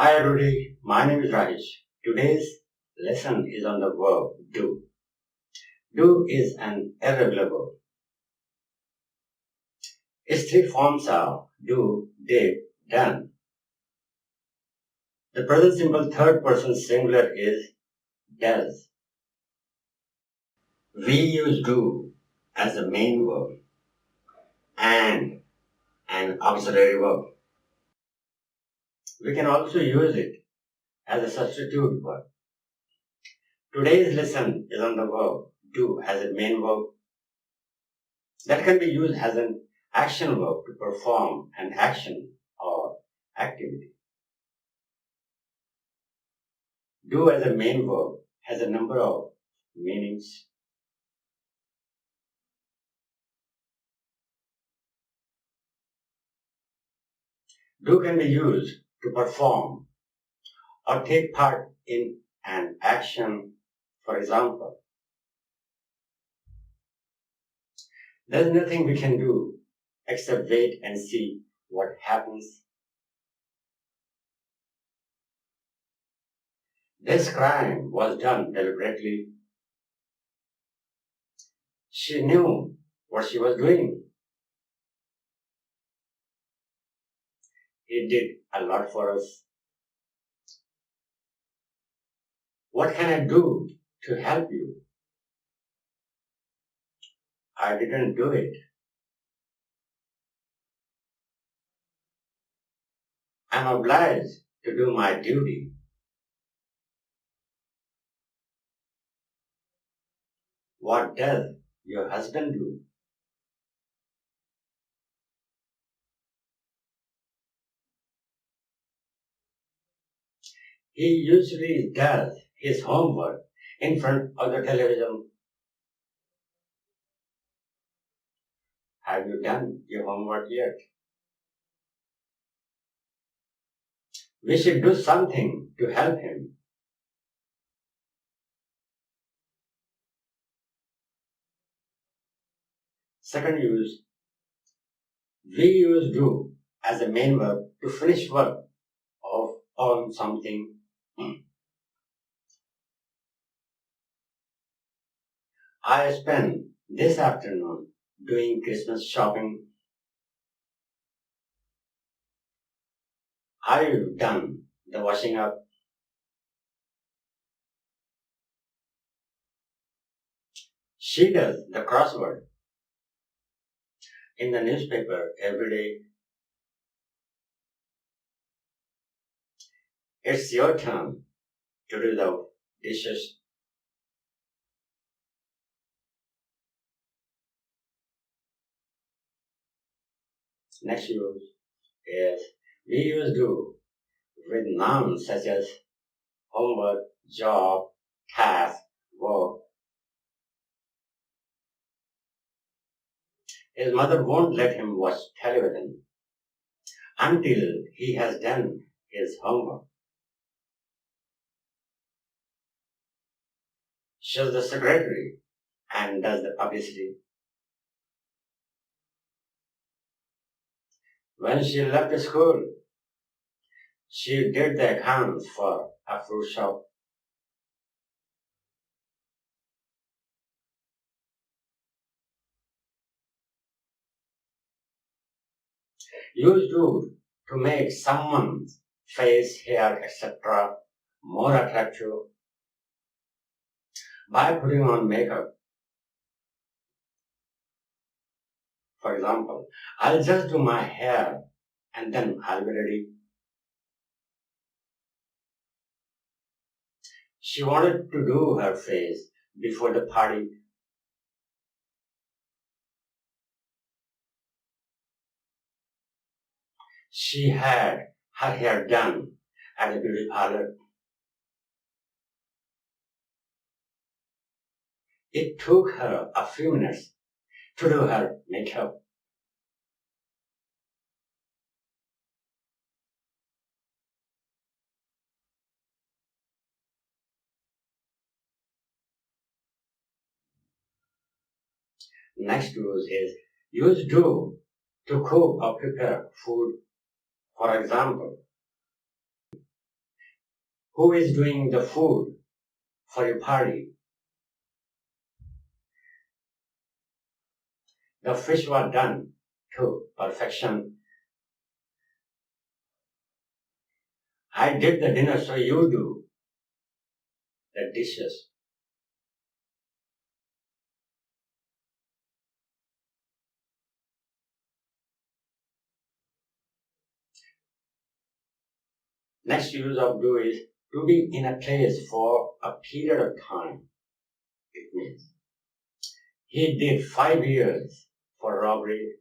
Hi everybody, my name is Rahish. Today's lesson is on the verb do. Do is an irregular verb. Its three forms are do, did, done. The present simple third person singular is does. We use do as a main verb and an auxiliary verb. We can also use it as a substitute verb. Today's lesson is on the verb do as a main verb that can be used as an action verb to perform an action or activity. Do as a main verb has a number of meanings. Do can be used to perform or take part in an action. For example, there's nothing we can do except wait and see what happens. This crime was done deliberately. She knew what she was doing. He did a lot for us. What can I do to help you? I didn't do it. I'm obliged to do my duty. What does your husband do? He usually does his homework in front of the television. Have you done your homework yet? We should do something to help him. Second use, we use do as a main verb to finish work on something. I spent this afternoon doing Christmas shopping. I've done the washing up. She does the crossword in the newspaper every day. It's your turn to do the dishes. Next use is we use do with nouns such as homework, job, task, work. His mother won't let him watch television until he has done his homework. She's the secretary and does the publicity. When she left school, she did the accounts for a fruit shop. Use do to make someone's face, hair, etc. more attractive by putting on makeup. For example, I'll just do my hair and then I'll be ready. She wanted to do her face before the party. She had her hair done at a beauty parlor. It took her a few minutes to do her makeup. Next use is use do to cook or prepare food. For example, Who is doing the food for your party? The fish was done to perfection. I did the dinner, so you do the dishes. Next use of do is to be in a place for a period of time. It means he did 5 years for robbery,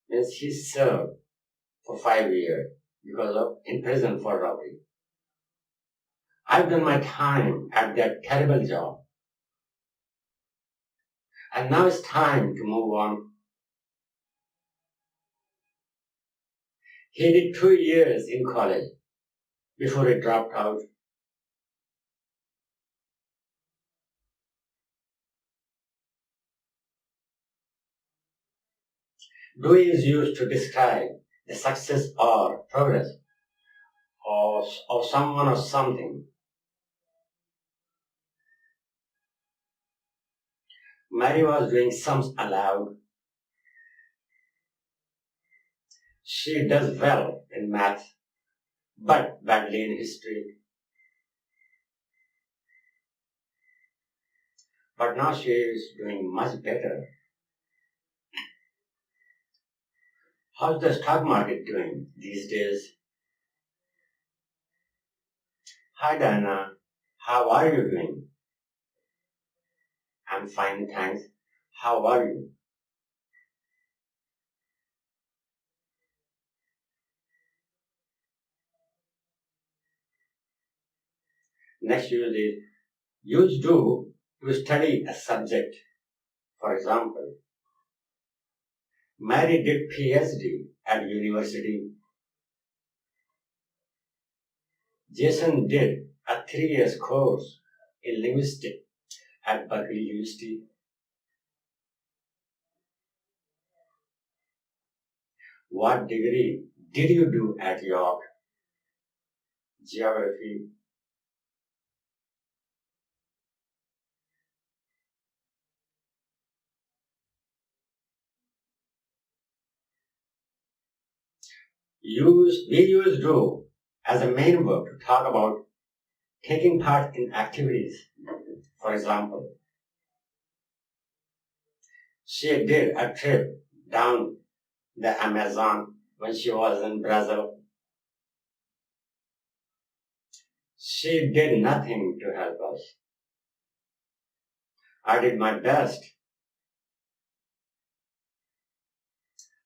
means he served for 5 years because of in prison for robbery. I've done my time at that terrible job, and now it's time to move on. He did 2 years in college before he dropped out. Do is used to describe the success or progress of someone or something. Mary was doing sums aloud. She does well in math, but badly in history. But now she is doing much better. How's the stock market doing these days? Hi Diana, how are you doing? I'm fine, thanks. How are you? Next use is use do to study a subject. For example, Mary did PhD at university. Jason did a 3 years course in linguistics at Berkeley University. What degree did you do at York? Geography. We use do as a main verb to talk about taking part in activities. For example, she did a trip down the Amazon when she was in Brazil. She did nothing to help us. I did my best.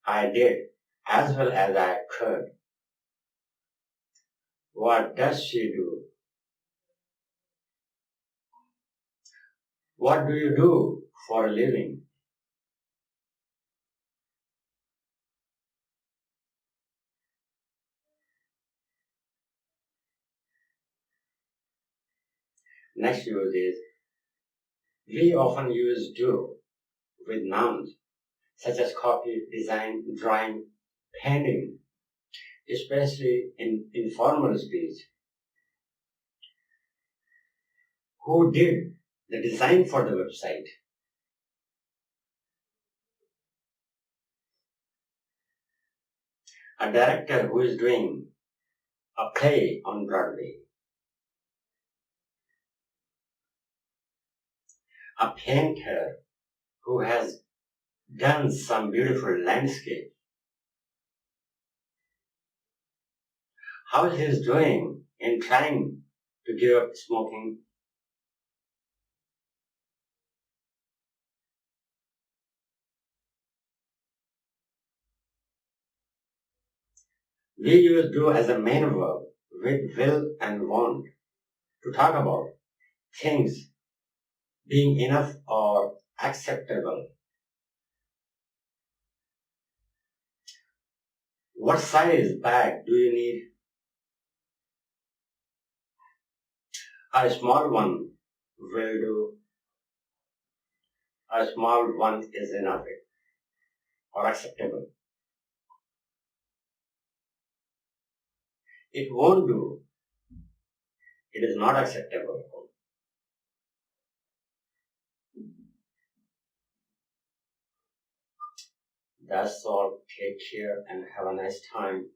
I did as well as I could. What does she do? What do you do for a living? Next use is we often use do with nouns such as copy, design, drawing, painting, especially in informal speech. Who did the design for the website? A director who is doing a play on Broadway. A painter who has done some beautiful landscape. How he is doing in trying to give up smoking. We use do as a main verb with will and want to talk about things being enough or acceptable. What size bag do you need? A small one will do. A small one is enough or acceptable. It won't do. It is not acceptable. That's all. Take care and have a nice time.